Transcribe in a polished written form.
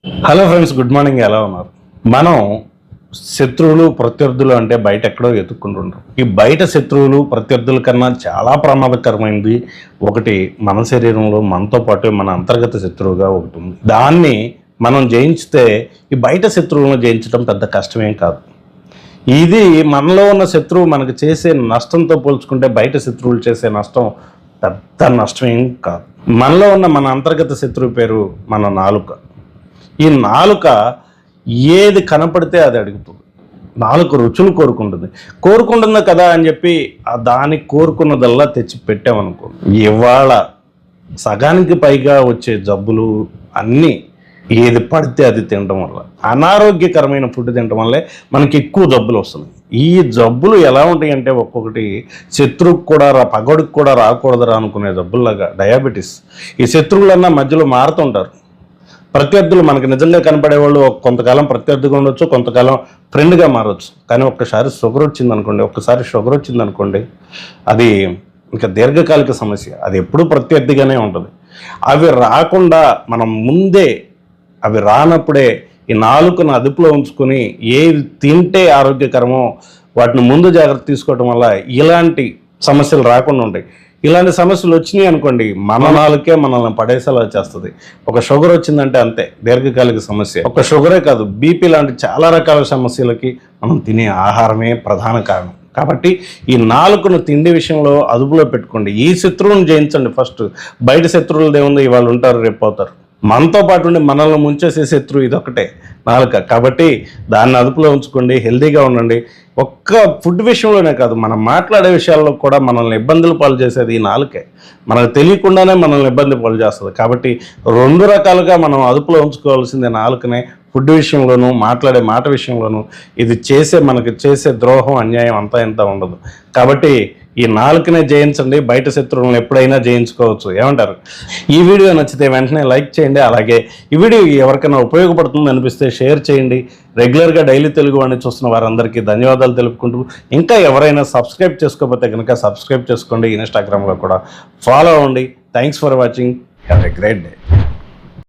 Hello friends, good morning. ఎలా ఉన్నారు? మనం శత్రువులు ప్రత్యర్థులు అంటే బయట ఎక్కడో ఎత్తుక్కుంటుంటాం. ఈ బయట శత్రువులు ప్రత్యర్థుల కన్నా చాలా ప్రమాదకరమైనది ఒకటి మన శరీరంలో మనతో పాటు మన అంతర్గత శత్రువుగా ఒకటి ఉంది. దాన్ని మనం జయించితే ఈ బయట శత్రువులను జయించడం పెద్ద కష్టమేం కాదు. ఇది మనలో ఉన్న శత్రువు మనకు చేసే నష్టంతో పోల్చుకుంటే బయట శత్రువులు చేసే నష్టం పెద్ద నష్టమేం కాదు. మనలో ఉన్న మన అంతర్గత శత్రువు పేరు మన నాలుక. ఈ నాలుక ఏది కనపడితే అది అడుగుతుంది. నాలుక రుచులు కోరుకుంటుంది కదా అని చెప్పి దానికి కోరుకున్నదల్లా తెచ్చి పెట్టామనుకో, ఇవాళ సగానికి పైగా వచ్చే జబ్బులు అన్నీ ఏది పడితే అది తినడం వల్ల, అనారోగ్యకరమైన ఫుడ్ తినడం వల్లే మనకి ఎక్కువ జబ్బులు వస్తున్నాయి. ఈ జబ్బులు ఎలా ఉంటాయి అంటే ఒక్కొక్కటి శత్రువుకు కూడా పగోడికి కూడా రాకూడదురా అనుకునే జబ్బుల్లాగా డయాబెటీస్. ఈ శత్రువులన్నా మధ్యలో మారుతుంటారు. ప్రత్యర్థులు మనకు నిజంగా కనపడేవాళ్ళు కొంతకాలం ప్రత్యర్థిగా ఉండొచ్చు, కొంతకాలం ఫ్రెండ్గా మారవచ్చు. కానీ ఒక్కసారి షుగర్ వచ్చిందనుకోండి అది ఇంకా దీర్ఘకాలిక సమస్య. అది ఎప్పుడూ ప్రత్యర్థిగానే ఉంటుంది. అవి రాకుండా మనం ముందే, అవి రానప్పుడే ఈ నాలుకను అదుపులో ఉంచుకొని ఏది తింటే ఆరోగ్యకరమో వాటిని ముందు జాగ్రత్త తీసుకోవడం వల్ల ఇలాంటి సమస్యలు రాకుండా ఉంటాయి. ఇలాంటి సమస్యలు వచ్చినాయి అనుకోండి, మన నాలుకే మనల్ని పడేసేలా చేస్తుంది. ఒక షుగర్ వచ్చిందంటే అంతే, దీర్ఘకాలిక సమస్య. ఒక షుగరే కాదు, బీపీ లాంటి చాలా రకాల సమస్యలకి మనం తినే ఆహారమే ప్రధాన కారణం. కాబట్టి ఈ నాలుకను తిండి విషయంలో అదుపులో పెట్టుకోండి. ఈ శత్రువులను జయించండి ఫస్ట్. బయట శత్రువులు దేవుంది, ఇవాళ ఉంటారు రేపు పోతారు. మనతో పాటు ఉండి మనల్ని ముంచేసే శత్రువు ఇదొకటే, నాలుక. కాబట్టి దాన్ని అదుపులో ఉంచుకోండి, హెల్తీగా ఉండండి. ఒక్క ఫుడ్ విషయంలోనే కాదు, మనం మాట్లాడే విషయాల్లో కూడా మనల్ని ఇబ్బందులు పాలు చేసేది ఈ నాలుకే. మనకు తెలియకుండానే మనల్ని ఇబ్బంది పాలు చేస్తుంది. కాబట్టి రెండు రకాలుగా మనం అదుపులో ఉంచుకోవాల్సిందే నాలుకనే. ఫుడ్ విషయంలోనూ, మాట్లాడే మాట విషయంలోనూ. ఇది మనకి చేసే ద్రోహం, అన్యాయం అంతా ఇంత ఉండదు. కాబట్టి ఈ నాలుకనే జయించండి. బయట శత్రువులను ఎప్పుడైనా జయించుకోవచ్చు. ఏమంటారు? ఈ వీడియో నచ్చితే వెంటనే లైక్ చేయండి. అలాగే ఈ వీడియో ఎవరికైనా ఉపయోగపడుతుంది అనిపిస్తే షేర్ చేయండి. రెగ్యులర్గా డైలీ తెలుగు వాడిని చూస్తున్న వారందరికీ ధన్యవాదాలు తెలుపుకుంటూ, ఇంకా ఎవరైనా సబ్స్క్రైబ్ చేసుకోకపోతే కనుక సబ్స్క్రైబ్ చేసుకోండి. ఇన్స్టాగ్రామ్లో కూడా ఫాలో అవ్వండి. Thanks for watching. Have a great day.